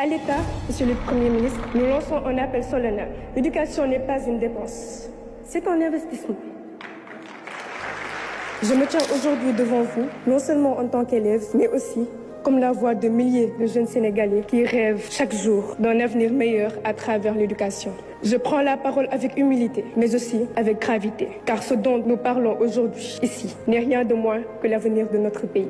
À l'État, Monsieur le Premier ministre, nous lançons un appel solennel. L'éducation n'est pas une dépense, c'est un investissement. Je me tiens aujourd'hui devant vous, non seulement en tant qu'élève, mais aussi comme la voix de milliers de jeunes Sénégalais qui rêvent chaque jour d'un avenir meilleur à travers l'éducation. Je prends la parole avec humilité, mais aussi avec gravité, car ce dont nous parlons aujourd'hui, ici, n'est rien de moins que l'avenir de notre pays.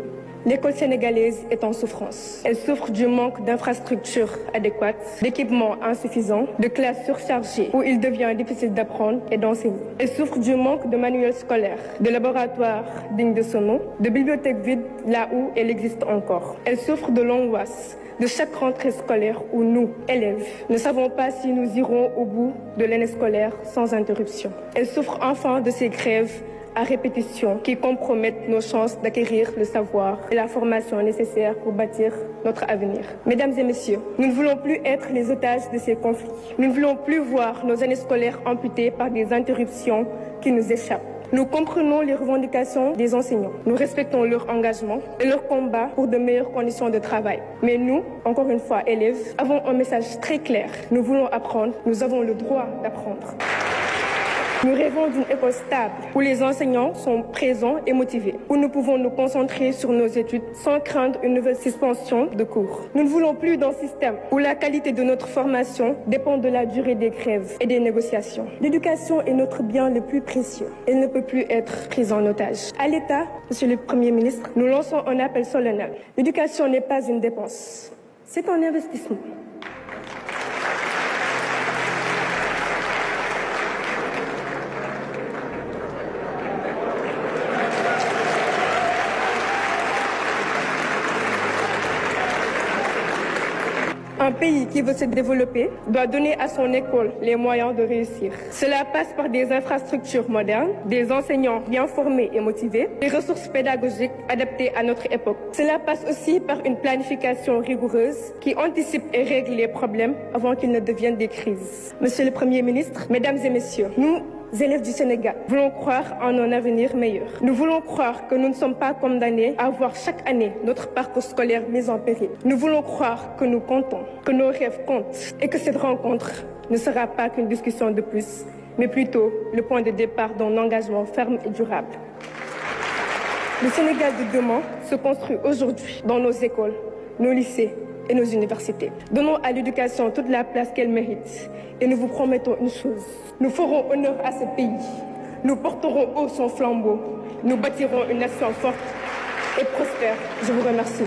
L'école sénégalaise est en souffrance. Elle souffre du manque d'infrastructures adéquates, d'équipements insuffisants, de classes surchargées où il devient difficile d'apprendre et d'enseigner. Elle souffre du manque de manuels scolaires, de laboratoires dignes de ce nom, de bibliothèques vides là où elle existe encore. Elle souffre de l'angoisse de chaque rentrée scolaire où nous, élèves, ne savons pas si nous irons au bout de l'année scolaire sans interruption. Elle souffre enfin de ces grèves à répétition qui compromettent nos chances d'acquérir le savoir et la formation nécessaires pour bâtir notre avenir. Mesdames et messieurs, nous ne voulons plus être les otages de ces conflits. Nous ne voulons plus voir nos années scolaires amputées par des interruptions qui nous échappent. Nous comprenons les revendications des enseignants. Nous respectons leur engagement et leur combat pour de meilleures conditions de travail. Mais nous, encore une fois élèves, avons un message très clair. Nous voulons apprendre, nous avons le droit d'apprendre. Nous rêvons d'une école stable, où les enseignants sont présents et motivés, où nous pouvons nous concentrer sur nos études sans craindre une nouvelle suspension de cours. Nous ne voulons plus d'un système où la qualité de notre formation dépend de la durée des grèves et des négociations. L'éducation est notre bien le plus précieux. Elle ne peut plus être prise en otage. À l'État, Monsieur le Premier ministre, nous lançons un appel solennel. L'éducation n'est pas une dépense, c'est un investissement. Un pays qui veut se développer doit donner à son école les moyens de réussir. Cela passe par des infrastructures modernes, des enseignants bien formés et motivés, des ressources pédagogiques adaptées à notre époque. Cela passe aussi par une planification rigoureuse qui anticipe et règle les problèmes avant qu'ils ne deviennent des crises. Monsieur le Premier ministre, Mesdames et Messieurs, nous, élèves du Sénégal, voulons croire en un avenir meilleur. Nous voulons croire que nous ne sommes pas condamnés à voir chaque année notre parcours scolaire mis en péril. Nous voulons croire que nous comptons, que nos rêves comptent et que cette rencontre ne sera pas qu'une discussion de plus, mais plutôt le point de départ d'un engagement ferme et durable. Le Sénégal de demain se construit aujourd'hui dans nos écoles, nos lycées et nos universités. Donnons à l'éducation toute la place qu'elle mérite et nous vous promettons une chose. Nous ferons honneur à ce pays. Nous porterons haut son flambeau. Nous bâtirons une nation forte et prospère. Je vous remercie.